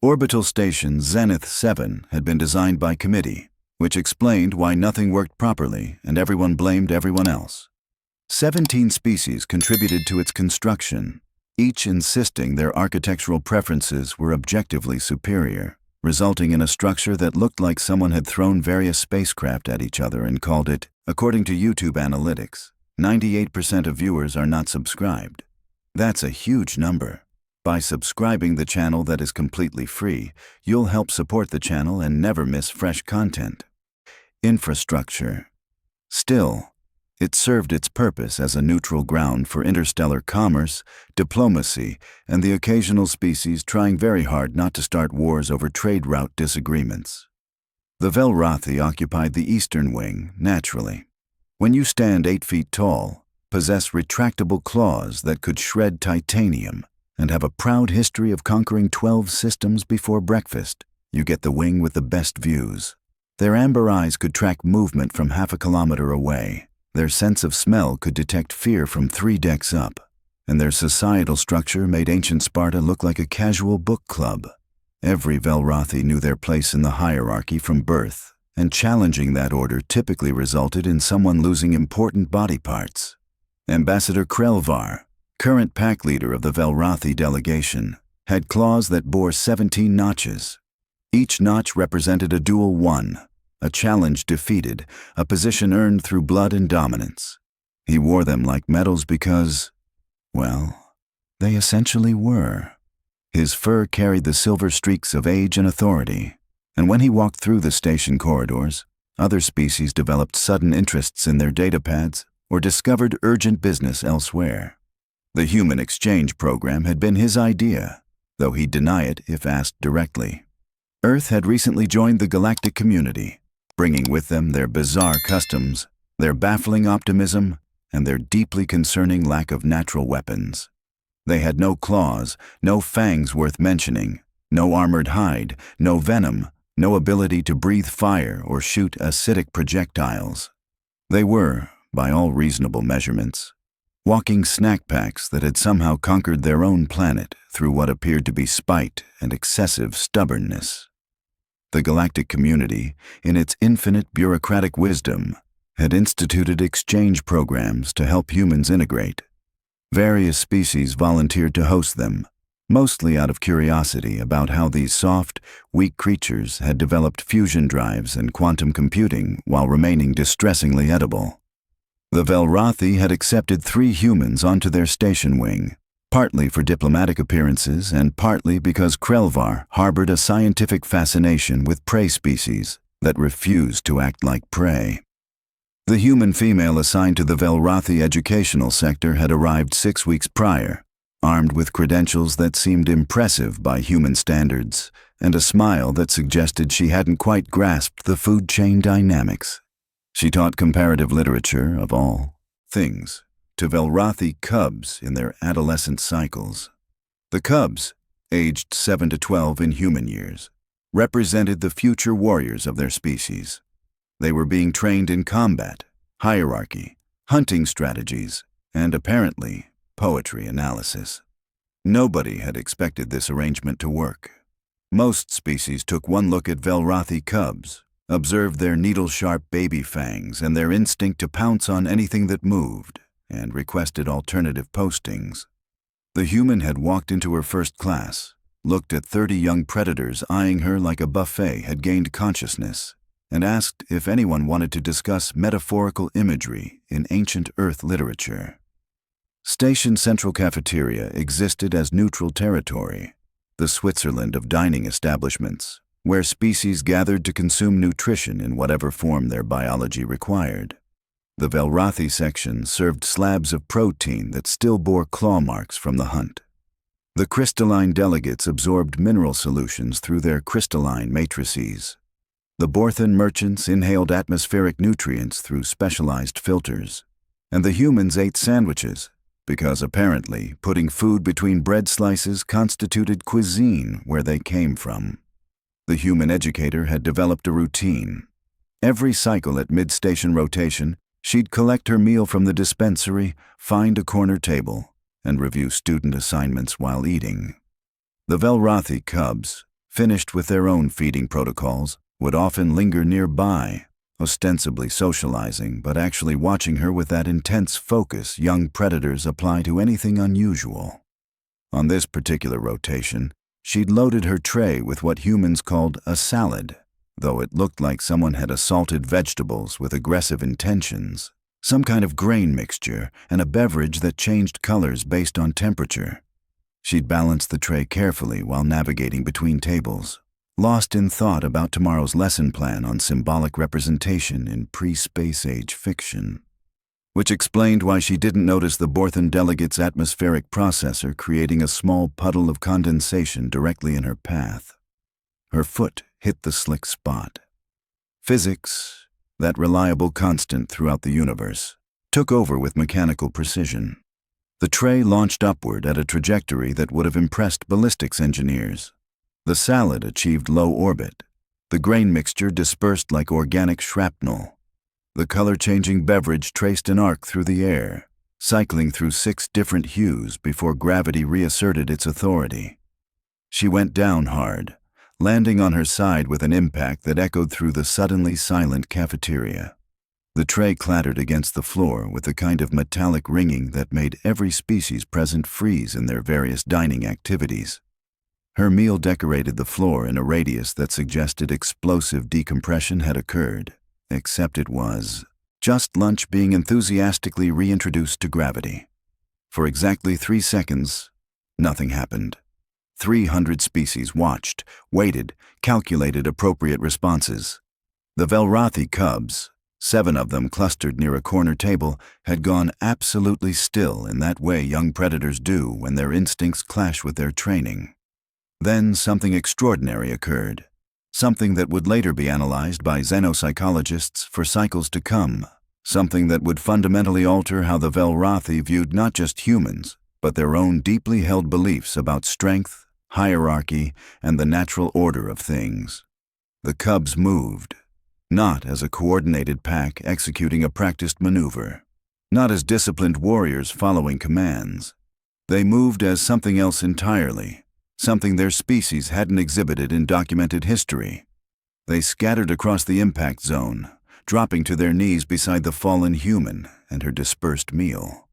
Orbital Station Zenith 7 had been designed by committee, which explained why nothing worked properly and everyone blamed everyone else. 17 species contributed to its construction, each insisting their architectural preferences were objectively superior, resulting in a structure that looked like someone had thrown various spacecraft at each other and called it, according to YouTube analytics, 98% of viewers are not subscribed. That's a huge number. By subscribing the channel that is completely free, you'll help support the channel and never miss fresh content. Infrastructure. Still, it served its purpose as a neutral ground for interstellar commerce, diplomacy, and the occasional species trying very hard not to start wars over trade route disagreements. The Velroy occupied the eastern wing, naturally. When you stand 8 feet tall, possess retractable claws that could shred titanium, and have a proud history of conquering 12 systems before breakfast, you get the wing with the best views. Their amber eyes could track movement from half a kilometer away. Their sense of smell could detect fear from 3 decks up, and their societal structure made ancient Sparta look like a casual book club. Every Velroy knew their place in the hierarchy from birth, and challenging that order typically resulted in someone losing important body parts. Ambassador Krelvar, current pack leader of the Velroy delegation, had claws that bore 17 notches. Each notch represented a duel won, a challenge defeated, a position earned through blood and dominance. He wore them like medals because, well, they essentially were. His fur carried the silver streaks of age and authority, and when he walked through the station corridors, other species developed sudden interests in their datapads or discovered urgent business elsewhere. The human exchange program had been his idea, though he'd deny it if asked directly. Earth had recently joined the galactic community, bringing with them their bizarre customs, their baffling optimism, and their deeply concerning lack of natural weapons. They had no claws, no fangs worth mentioning, no armored hide, no venom, no ability to breathe fire or shoot acidic projectiles. They were, by all reasonable measurements, walking snack packs that had somehow conquered their own planet through what appeared to be spite and excessive stubbornness. The galactic community, in its infinite bureaucratic wisdom, had instituted exchange programs to help humans integrate. Various species volunteered to host them, mostly out of curiosity about how these soft, weak creatures had developed fusion drives and quantum computing while remaining distressingly edible. The Velroy had accepted 3 humans onto their station wing, partly for diplomatic appearances and partly because Krelvar harbored a scientific fascination with prey species that refused to act like prey. The human female assigned to the Velroy educational sector had arrived 6 weeks prior, armed with credentials that seemed impressive by human standards and a smile that suggested she hadn't quite grasped the food chain dynamics. She taught comparative literature, of all things, to Velroy cubs in their adolescent cycles. The cubs, aged 7 to 12 in human years, represented the future warriors of their species. They were being trained in combat, hierarchy, hunting strategies, and apparently, poetry analysis. Nobody had expected this arrangement to work. Most species took one look at Velroy cubs, observed their needle-sharp baby fangs and their instinct to pounce on anything that moved, and requested alternative postings. The human had walked into her first class, looked at 30 young predators eyeing her like a buffet had gained consciousness, and asked if anyone wanted to discuss metaphorical imagery in ancient Earth literature. Station Central Cafeteria existed as neutral territory, the Switzerland of dining establishments, where species gathered to consume nutrition in whatever form their biology required. The Velroy section served slabs of protein that still bore claw marks from the hunt. The crystalline delegates absorbed mineral solutions through their crystalline matrices. The Borthan merchants inhaled atmospheric nutrients through specialized filters. And the humans ate sandwiches, because apparently putting food between bread slices constituted cuisine where they came from. The human educator had developed a routine. Every cycle at mid-station rotation, she'd collect her meal from the dispensary, find a corner table, and review student assignments while eating. The Velroy cubs, finished with their own feeding protocols, would often linger nearby, ostensibly socializing, but actually watching her with that intense focus young predators apply to anything unusual. On this particular rotation, she'd loaded her tray with what humans called a salad, though it looked like someone had assaulted vegetables with aggressive intentions, some kind of grain mixture, and a beverage that changed colors based on temperature. She'd balanced the tray carefully while navigating between tables, lost in thought about tomorrow's lesson plan on symbolic representation in pre-space age fiction, which explained why she didn't notice the Borthon delegate's atmospheric processor creating a small puddle of condensation directly in her path. Her foot hit the slick spot. Physics, that reliable constant throughout the universe, took over with mechanical precision. The tray launched upward at a trajectory that would have impressed ballistics engineers. The salad achieved low orbit. The grain mixture dispersed like organic shrapnel. The color-changing beverage traced an arc through the air, cycling through 6 different hues before gravity reasserted its authority. She went down hard, landing on her side with an impact that echoed through the suddenly silent cafeteria. The tray clattered against the floor with the kind of metallic ringing that made every species present freeze in their various dining activities. Her meal decorated the floor in a radius that suggested explosive decompression had occurred, except it was just lunch being enthusiastically reintroduced to gravity. For exactly 3 seconds, nothing happened. 300 species watched, waited, calculated appropriate responses. The Velroy cubs, 7 of them clustered near a corner table, had gone absolutely still in that way young predators do when their instincts clash with their training. Then something extraordinary occurred, something that would later be analyzed by xenopsychologists for cycles to come, something that would fundamentally alter how the Velroy viewed not just humans, but their own deeply held beliefs about strength, hierarchy, and the natural order of things. The cubs moved, not as a coordinated pack executing a practiced maneuver, not as disciplined warriors following commands. They moved as something else entirely, something their species hadn't exhibited in documented history. They scattered across the impact zone, dropping to their knees beside the fallen human and her dispersed meal.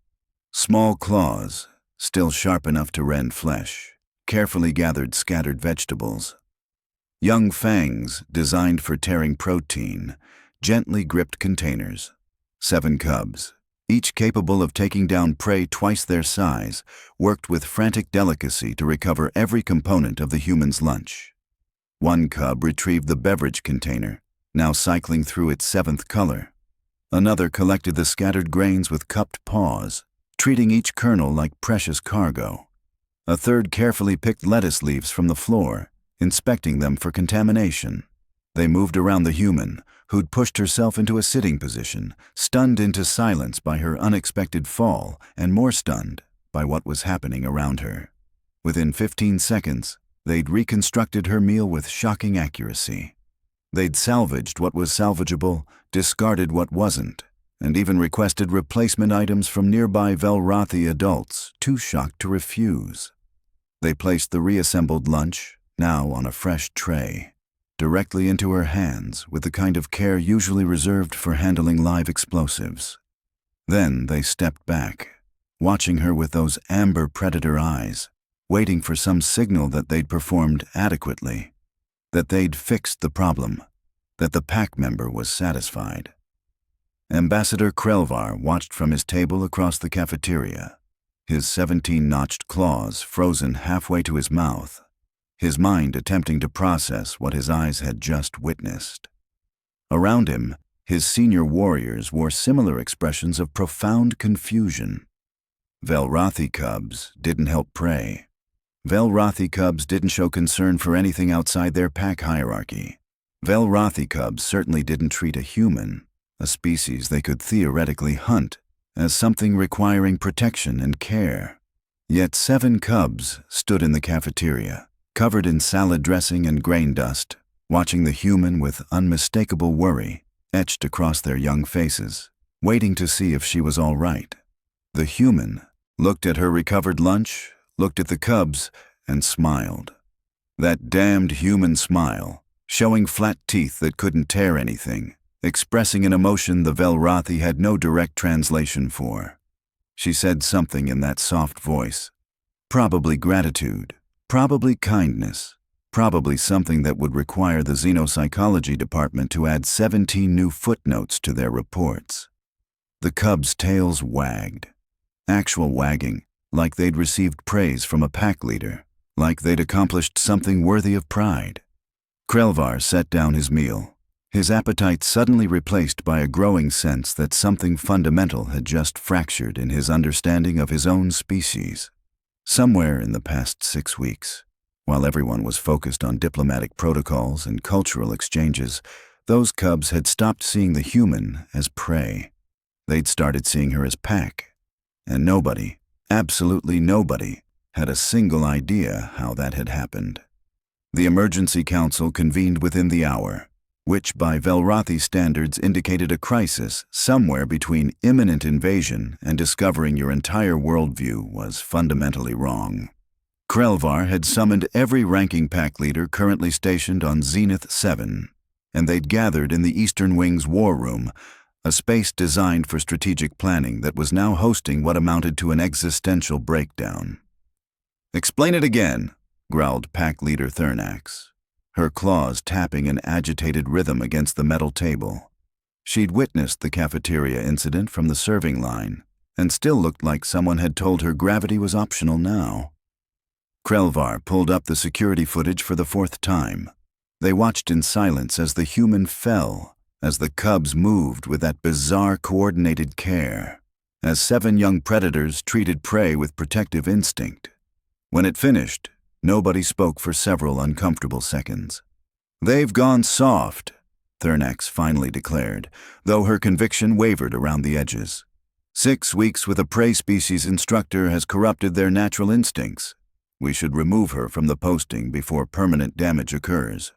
Small claws, still sharp enough to rend flesh, carefully gathered scattered vegetables. Young fangs, designed for tearing protein, gently gripped containers. 7 cubs, each capable of taking down prey twice their size, worked with frantic delicacy to recover every component of the human's lunch. 1 cub retrieved the beverage container, now cycling through its 7th color. Another collected the scattered grains with cupped paws, treating each kernel like precious cargo. A 3rd carefully picked lettuce leaves from the floor, inspecting them for contamination. They moved around the human, who'd pushed herself into a sitting position, stunned into silence by her unexpected fall, and more stunned by what was happening around her. Within 15 seconds, they'd reconstructed her meal with shocking accuracy. They'd salvaged what was salvageable, discarded what wasn't, and even requested replacement items from nearby Velroy adults, too shocked to refuse. They placed the reassembled lunch, now on a fresh tray, directly into her hands with the kind of care usually reserved for handling live explosives. Then they stepped back, watching her with those amber predator eyes, waiting for some signal that they'd performed adequately, that they'd fixed the problem, that the pack member was satisfied. Ambassador Krelvar watched from his table across the cafeteria, his 17-notched claws frozen halfway to his mouth, his mind attempting to process what his eyes had just witnessed. Around him, his senior warriors wore similar expressions of profound confusion. Velroy cubs didn't help prey. Velroy cubs didn't show concern for anything outside their pack hierarchy. Velroy cubs certainly didn't treat a human, a species they could theoretically hunt, as something requiring protection and care. Yet 7 cubs stood in the cafeteria, covered in salad dressing and grain dust, watching the human with unmistakable worry etched across their young faces, waiting to see if she was all right. The human looked at her recovered lunch, looked at the cubs, and smiled. That damned human smile, showing flat teeth that couldn't tear anything, expressing an emotion the Velroy had no direct translation for. She said something in that soft voice. Probably gratitude, probably kindness, probably something that would require the xenopsychology department to add 17 new footnotes to their reports. The cubs' tails wagged. Actual wagging, like they'd received praise from a pack leader, like they'd accomplished something worthy of pride. Krelvar set down his meal, his appetite suddenly replaced by a growing sense that something fundamental had just fractured in his understanding of his own species. Somewhere in the past 6 weeks, while everyone was focused on diplomatic protocols and cultural exchanges, those cubs had stopped seeing the human as prey. They'd started seeing her as pack. And nobody, absolutely nobody, had a single idea how that had happened. The emergency council convened within the hour, which by Velroy standards indicated a crisis somewhere between imminent invasion and discovering your entire worldview was fundamentally wrong. Krelvar had summoned every ranking pack leader currently stationed on Zenith 7, and they'd gathered in the Eastern Wing's war room, a space designed for strategic planning that was now hosting what amounted to an existential breakdown. "Explain it again," growled pack leader Thernax, her claws tapping an agitated rhythm against the metal table. She'd witnessed the cafeteria incident from the serving line, and still looked like someone had told her gravity was optional now. Krelvar pulled up the security footage for the 4th time. They watched in silence as the human fell, as the cubs moved with that bizarre coordinated care, as 7 young predators treated prey with protective instinct. When it finished, nobody spoke for several uncomfortable seconds. "They've gone soft," Thernax finally declared, though her conviction wavered around the edges. 6 weeks with a prey species instructor has corrupted their natural instincts. We should remove her from the posting before permanent damage occurs.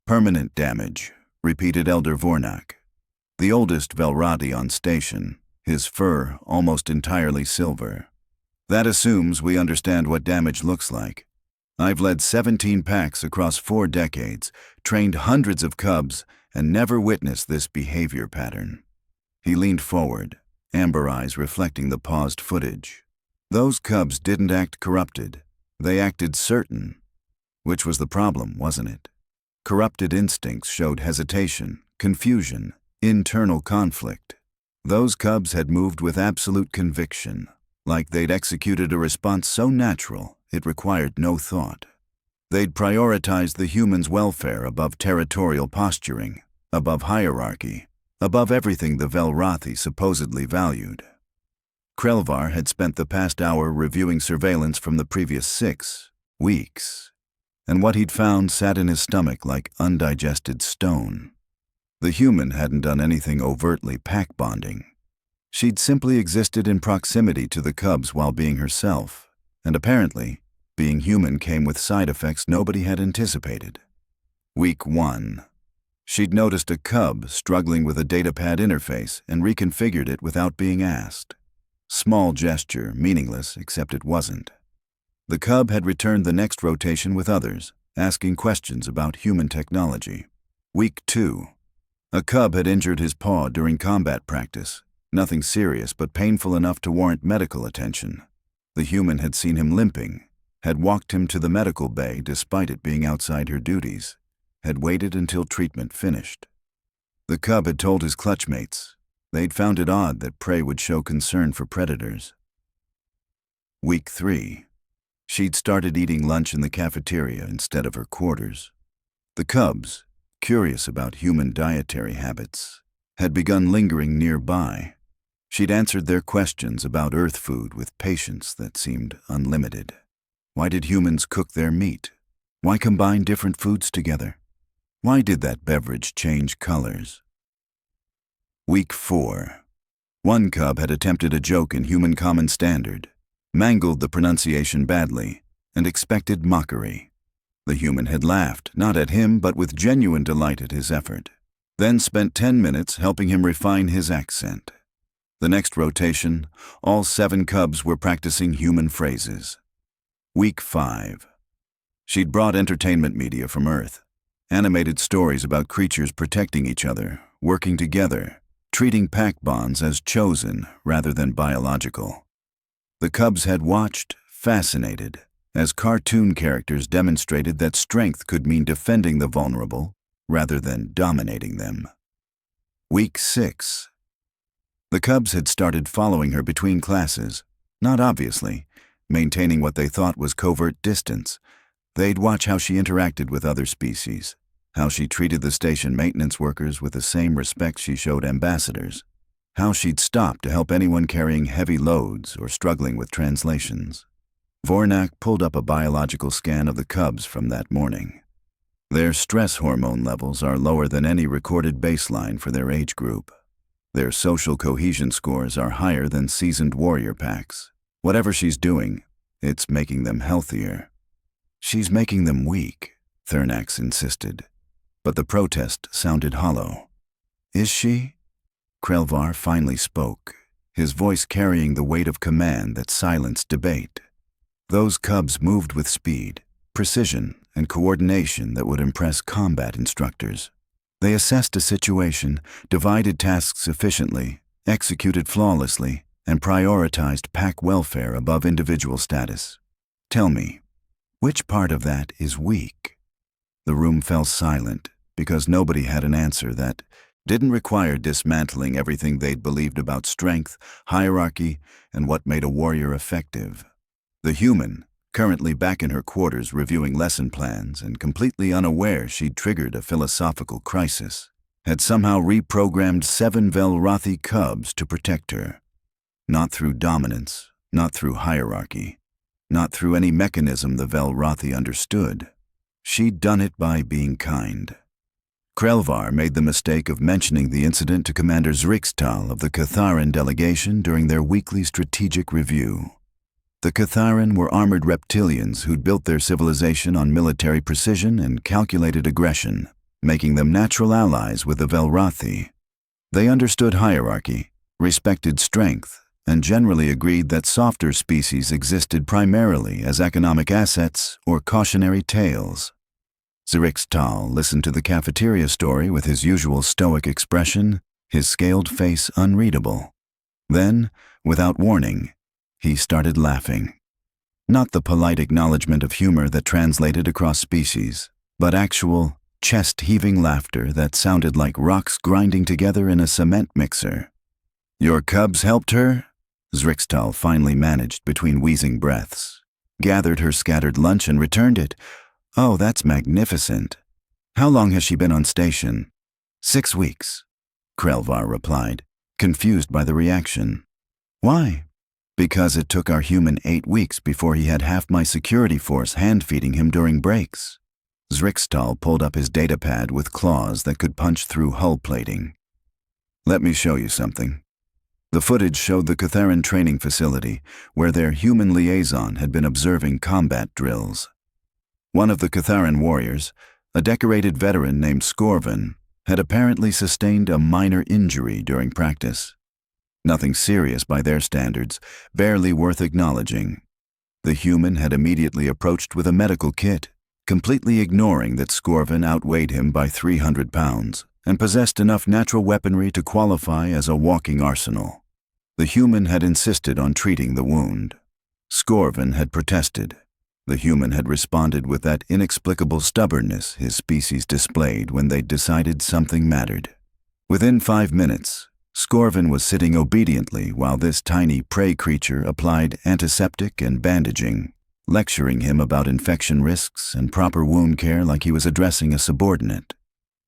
"Permanent damage," repeated Elder Vornak, the oldest Velroy on station, his fur almost entirely silver. "That assumes we understand what damage looks like. I've led 17 packs across 4 decades, trained hundreds of cubs, and never witnessed this behavior pattern." He leaned forward, amber eyes reflecting the paused footage. Those cubs didn't act corrupted. They acted certain. Which was the problem, wasn't it? Corrupted instincts showed hesitation, confusion, internal conflict. Those cubs had moved with absolute conviction, like they'd executed a response so natural it required no thought. They'd prioritized the human's welfare above territorial posturing, above hierarchy, above everything the Velroy supposedly valued. Krelvar had spent the past hour reviewing surveillance from the previous 6 weeks, and what he'd found sat in his stomach like undigested stone. The human hadn't done anything overtly pack bonding. She'd simply existed in proximity to the cubs while being herself, and apparently, being human came with side effects nobody had anticipated. Week 1. She'd noticed a cub struggling with a datapad interface and reconfigured it without being asked. Small gesture, meaningless, except it wasn't. The cub had returned the next rotation with others, asking questions about human technology. Week 2. A cub had injured his paw during combat practice. Nothing serious, but painful enough to warrant medical attention. The human had seen him limping, had walked him to the medical bay despite it being outside her duties, had waited until treatment finished. The cub had told his clutchmates they'd found it odd that prey would show concern for predators. Week 3. She'd started eating lunch in the cafeteria instead of her quarters. The cubs, curious about human dietary habits, had begun lingering nearby. She'd answered their questions about Earth food with patience that seemed unlimited. Why did humans cook their meat? Why combine different foods together? Why did that beverage change colors? Week 4. One cub had attempted a joke in human common standard, mangled the pronunciation badly, and expected mockery. The human had laughed, not at him, but with genuine delight at his effort, then spent 10 minutes helping him refine his accent. The next rotation, all 7 cubs were practicing human phrases. Week 5. She'd brought entertainment media from Earth, animated stories about creatures protecting each other, working together, treating pack bonds as chosen rather than biological. The cubs had watched, fascinated, as cartoon characters demonstrated that strength could mean defending the vulnerable rather than dominating them. Week 6. The cubs had started following her between classes, not obviously, maintaining what they thought was covert distance. They'd watch how she interacted with other species, how she treated the station maintenance workers with the same respect she showed ambassadors, how she'd stop to help anyone carrying heavy loads or struggling with translations. Vornak pulled up a biological scan of the cubs from that morning. Their stress hormone levels are lower than any recorded baseline for their age group. Their social cohesion scores are higher than seasoned warrior packs. Whatever she's doing, it's making them healthier. She's making them weak, Thernax insisted. But the protest sounded hollow. Is she? Krelvar finally spoke, his voice carrying the weight of command that silenced debate. Those cubs moved with speed, precision, and coordination that would impress combat instructors. They assessed a situation, divided tasks efficiently, executed flawlessly, and prioritized pack welfare above individual status. Tell me, which part of that is weak? The room fell silent because nobody had an answer that didn't require dismantling everything they'd believed about strength, hierarchy, and what made a warrior effective. The human, currently back in her quarters reviewing lesson plans and completely unaware she'd triggered a philosophical crisis, had somehow reprogrammed 7 Velrothi cubs to protect her. Not through dominance, not through hierarchy, not through any mechanism the Velrothi understood. She'd done it by being kind. Krelvar made the mistake of mentioning the incident to Commander Zrixtal of the Catharan delegation during their weekly strategic review. The Catharan were armored reptilians who'd built their civilization on military precision and calculated aggression, making them natural allies with the Velrothi. They understood hierarchy, respected strength, and generally agreed that softer species existed primarily as economic assets or cautionary tales. Zrixtal listened to the cafeteria story with his usual stoic expression, his scaled face unreadable. Then, without warning, he started laughing. Not the polite acknowledgement of humor that translated across species, but actual, chest-heaving laughter that sounded like rocks grinding together in a cement mixer. Your cubs helped her? Zrixtal finally managed between wheezing breaths, gathered her scattered lunch and returned it. Oh, that's magnificent. How long has she been on station? 6 weeks, Krelvar replied, confused by the reaction. Why? Because it took our human 8 weeks before he had half my security force hand-feeding him during breaks. Zrixtal pulled up his datapad with claws that could punch through hull plating. Let me show you something. The footage showed the Catharan training facility, where their human liaison had been observing combat drills. One of the Catharan warriors, a decorated veteran named Skorvan, had apparently sustained a minor injury during practice. Nothing serious by their standards, barely worth acknowledging. The human had immediately approached with a medical kit, completely ignoring that Skorvan outweighed him by 300 pounds and possessed enough natural weaponry to qualify as a walking arsenal. The human had insisted on treating the wound. Skorvan had protested. The human had responded with that inexplicable stubbornness his species displayed when they decided something mattered. Within 5 minutes, Skorvan was sitting obediently while this tiny prey creature applied antiseptic and bandaging, lecturing him about infection risks and proper wound care like he was addressing a subordinate.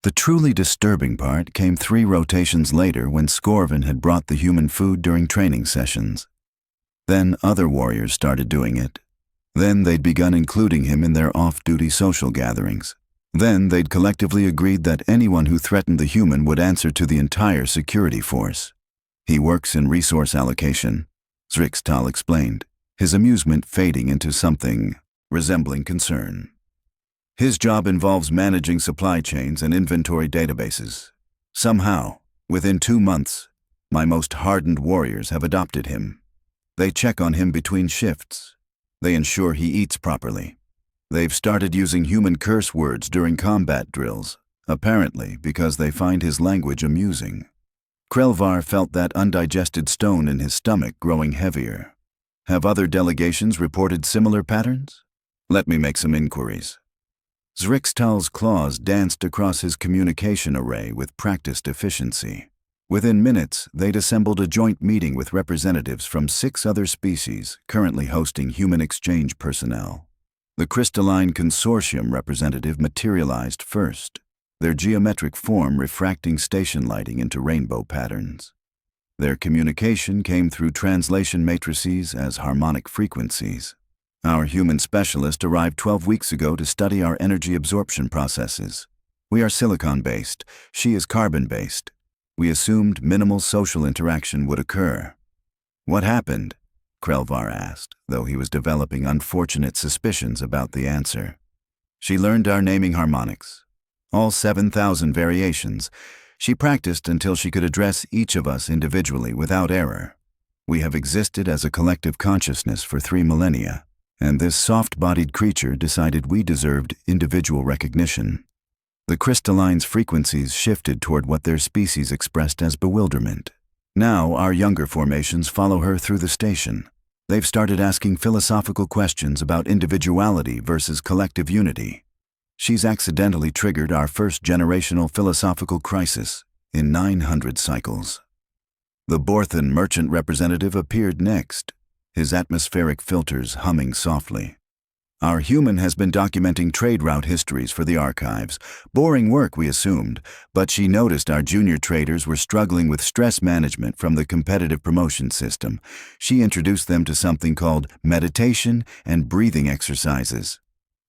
The truly disturbing part came 3 rotations later when Skorvan had brought the human food during training sessions. Then other warriors started doing it. Then they'd begun including him in their off-duty social gatherings. Then they'd collectively agreed that anyone who threatened the human would answer to the entire security force. He works in resource allocation, Zrixtal explained, his amusement fading into something resembling concern. His job involves managing supply chains and inventory databases. Somehow, within 2 months, my most hardened warriors have adopted him. They check on him between shifts. They ensure he eats properly. They've started using human curse words during combat drills, apparently because they find his language amusing. Krelvar felt that undigested stone in his stomach growing heavier. Have other delegations reported similar patterns? Let me make some inquiries. Zrixtal's claws danced across his communication array with practiced efficiency. Within minutes, they'd assembled a joint meeting with representatives from 6 other species currently hosting human exchange personnel. The crystalline consortium representative materialized first, their geometric form refracting station lighting into rainbow patterns. Their communication came through translation matrices as harmonic frequencies. Our human specialist arrived 12 weeks ago to study our energy absorption processes. We are silicon-based, she is carbon-based. We assumed minimal social interaction would occur. What happened? Krelvar asked, though he was developing unfortunate suspicions about the answer. She learned our naming harmonics. All 7,000 variations. She practiced until she could address each of us individually without error. We have existed as a collective consciousness for 3 millennia, and this soft-bodied creature decided we deserved individual recognition. The crystalline's frequencies shifted toward what their species expressed as bewilderment. Now our younger formations follow her through the station. They've started asking philosophical questions about individuality versus collective unity. She's accidentally triggered our first generational philosophical crisis in 900 cycles. The Borthan merchant representative appeared next, his atmospheric filters humming softly. Our human has been documenting trade route histories for the archives. Boring work, we assumed, but she noticed our junior traders were struggling with stress management from the competitive promotion system. She introduced them to something called meditation and breathing exercises.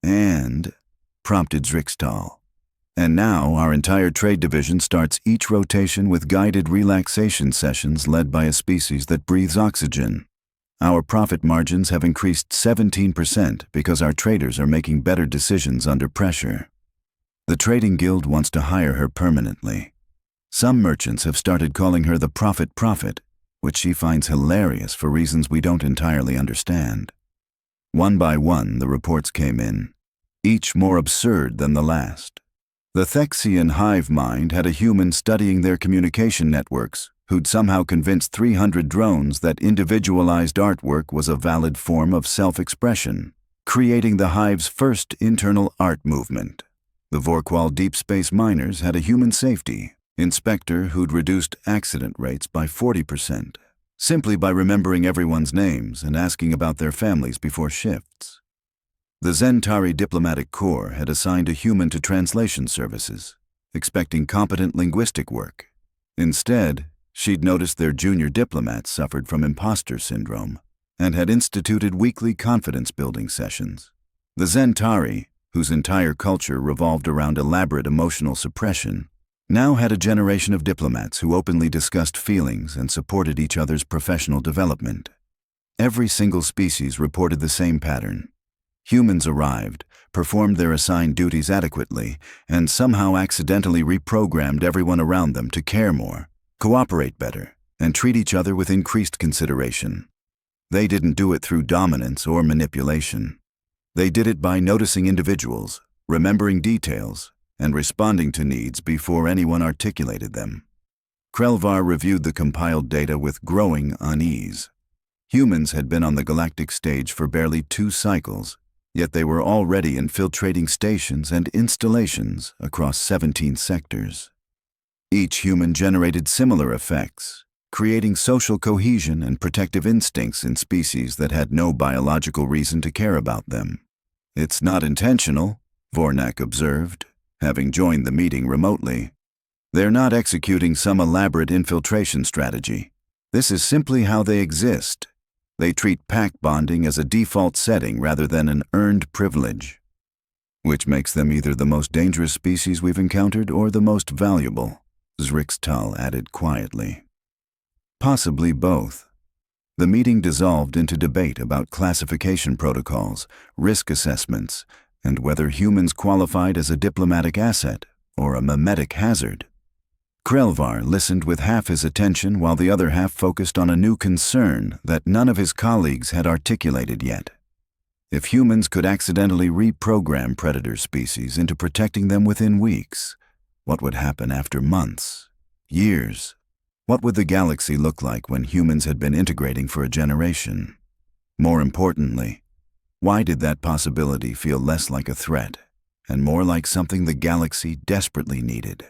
And prompted Zrixtal. And now our entire trade division starts each rotation with guided relaxation sessions led by a species that breathes oxygen. Our profit margins have increased 17% because our traders are making better decisions under pressure. The trading guild wants to hire her permanently. Some merchants have started calling her the Prophet, which she finds hilarious for reasons we don't entirely understand. One by one, the reports came in, each more absurd than the last. The Thexian hive mind had a human studying their communication networks who'd somehow convinced 300 drones that individualized artwork was a valid form of self-expression, creating the hive's first internal art movement. The Vorqual deep space miners had a human safety inspector who'd reduced accident rates by 40%, simply by remembering everyone's names and asking about their families before shifts. The Zentari Diplomatic Corps had assigned a human to translation services, expecting competent linguistic work. Instead, she'd noticed their junior diplomats suffered from imposter syndrome and had instituted weekly confidence-building sessions. The Zentari, whose entire culture revolved around elaborate emotional suppression, now had a generation of diplomats who openly discussed feelings and supported each other's professional development. Every single species reported the same pattern. Humans arrived, performed their assigned duties adequately, and somehow accidentally reprogrammed everyone around them to care more, cooperate better, and treat each other with increased consideration. They didn't do it through dominance or manipulation. They did it by noticing individuals, remembering details, and responding to needs before anyone articulated them. Krelvar reviewed the compiled data with growing unease. Humans had been on the galactic stage for barely 2 cycles, yet they were already infiltrating stations and installations across 17 sectors. Each human generated similar effects, creating social cohesion and protective instincts in species that had no biological reason to care about them. It's not intentional, Vornak observed, having joined the meeting remotely. They're not executing some elaborate infiltration strategy. This is simply how they exist. They treat pack bonding as a default setting rather than an earned privilege, which makes them either the most dangerous species we've encountered or the most valuable, Zrixtal added quietly. Possibly both. The meeting dissolved into debate about classification protocols, risk assessments, and whether humans qualified as a diplomatic asset or a mimetic hazard. Krelvar listened with half his attention while the other half focused on a new concern that none of his colleagues had articulated yet. If humans could accidentally reprogram predator species into protecting them within weeks, what would happen after months, years? What would the galaxy look like when humans had been integrating for a generation? More importantly, why did that possibility feel less like a threat and more like something the galaxy desperately needed?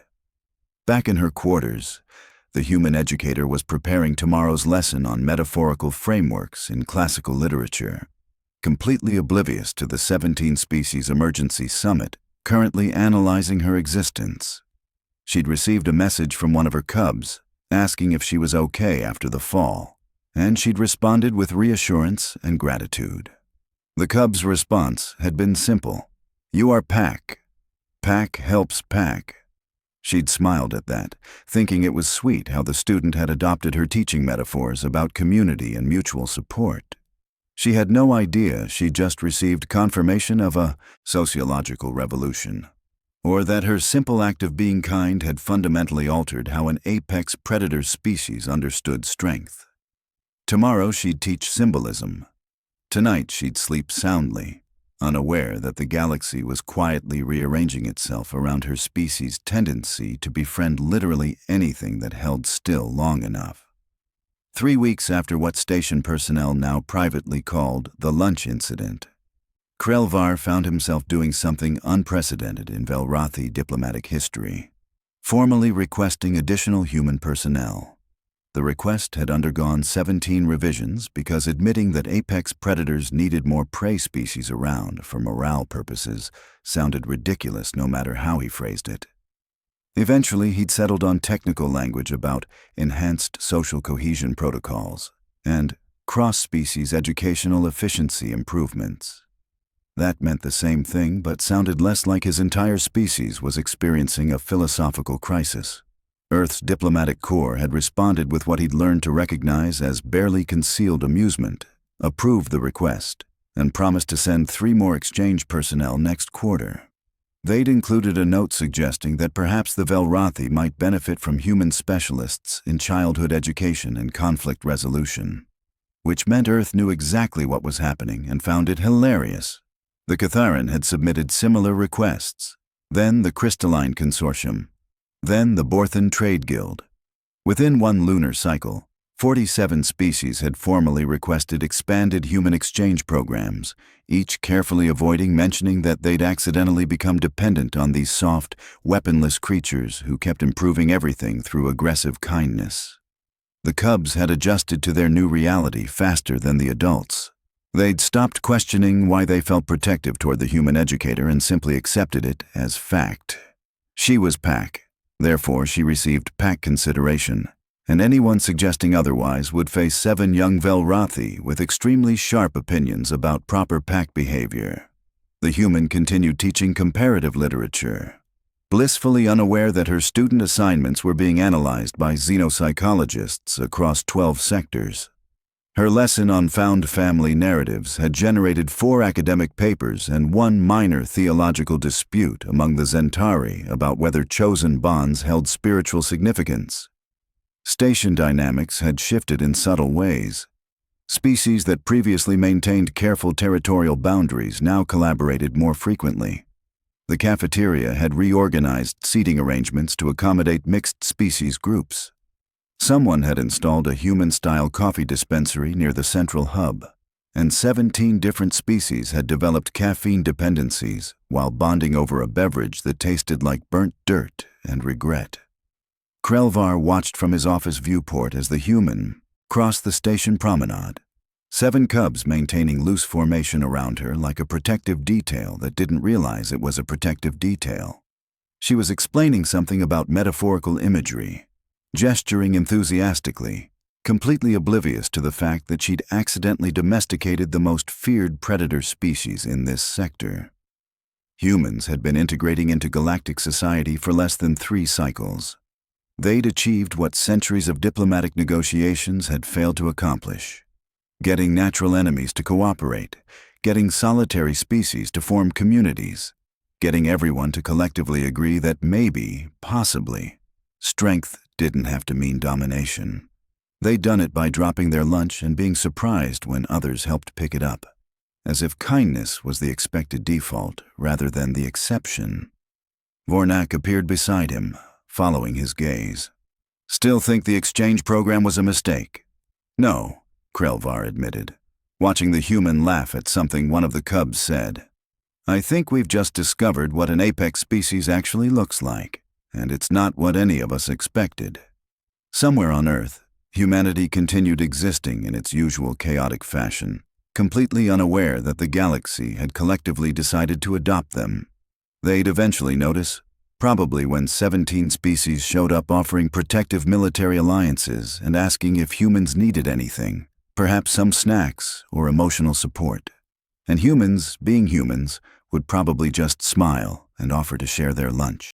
Back in her quarters, the human educator was preparing tomorrow's lesson on metaphorical frameworks in classical literature, completely oblivious to the 17-species emergency summit currently analyzing her existence. She'd received a message from one of her cubs asking if she was okay after the fall, and she'd responded with reassurance and gratitude. The cub's response had been simple: "You are Pack. Pack helps Pack." She'd smiled at that, thinking it was sweet how the student had adopted her teaching metaphors about community and mutual support. She had no idea she'd just received confirmation of a sociological revolution, or that her simple act of being kind had fundamentally altered how an apex predator species understood strength. Tomorrow she'd teach symbolism. Tonight she'd sleep soundly, unaware that the galaxy was quietly rearranging itself around her species' tendency to befriend literally anything that held still long enough. 3 weeks after what station personnel now privately called the lunch incident, Krelvar found himself doing something unprecedented in Velrothi diplomatic history, formally requesting additional human personnel. The request had undergone 17 revisions because admitting that apex predators needed more prey species around for morale purposes sounded ridiculous no matter how he phrased it. Eventually, he'd settled on technical language about enhanced social cohesion protocols and cross-species educational efficiency improvements. That meant the same thing, but sounded less like his entire species was experiencing a philosophical crisis. Earth's diplomatic corps had responded with what he'd learned to recognize as barely concealed amusement, approved the request, and promised to send 3 more exchange personnel next quarter. They'd included a note suggesting that perhaps the Velrothi might benefit from human specialists in childhood education and conflict resolution, which meant Earth knew exactly what was happening and found it hilarious. The Catharan had submitted similar requests, then the Crystalline Consortium, then the Borthan Trade Guild. Within one lunar cycle, 47 species had formally requested expanded human exchange programs, each carefully avoiding mentioning that they'd accidentally become dependent on these soft, weaponless creatures who kept improving everything through aggressive kindness. The cubs had adjusted to their new reality faster than the adults. They'd stopped questioning why they felt protective toward the human educator and simply accepted it as fact. She was Pack, therefore she received Pack consideration, and anyone suggesting otherwise would face 7 young Velrothi with extremely sharp opinions about proper Pack behavior. The human continued teaching comparative literature, blissfully unaware that her student assignments were being analyzed by xenopsychologists across 12 sectors. Her lesson on found family narratives had generated 4 academic papers and 1 minor theological dispute among the Zentari about whether chosen bonds held spiritual significance. Station dynamics had shifted in subtle ways. Species that previously maintained careful territorial boundaries now collaborated more frequently. The cafeteria had reorganized seating arrangements to accommodate mixed species groups. Someone had installed a human-style coffee dispensary near the central hub, and 17 different species had developed caffeine dependencies while bonding over a beverage that tasted like burnt dirt and regret. Krelvar watched from his office viewport as the human crossed the station promenade, 7 cubs maintaining loose formation around her like a protective detail that didn't realize it was a protective detail. She was explaining something about metaphorical imagery, gesturing enthusiastically, completely oblivious to the fact that she'd accidentally domesticated the most feared predator species in this sector. Humans had been integrating into galactic society for less than 3 cycles. They'd achieved what centuries of diplomatic negotiations had failed to accomplish: getting natural enemies to cooperate, getting solitary species to form communities, getting everyone to collectively agree that maybe, possibly, strength didn't have to mean domination. They'd done it by dropping their lunch and being surprised when others helped pick it up. as if kindness was the expected default rather than the exception. Vornak appeared beside him, following his gaze. Still think the exchange program was a mistake? No, Krelvar admitted, watching the human laugh at something one of the cubs said. I think we've just discovered what an apex species actually looks like, and it's not what any of us expected. Somewhere on Earth, humanity continued existing in its usual chaotic fashion, completely unaware that the galaxy had collectively decided to adopt them. They'd eventually notice, probably when 17 species showed up offering protective military alliances and asking if humans needed anything, perhaps some snacks or emotional support. And humans, being humans, would probably just smile and offer to share their lunch.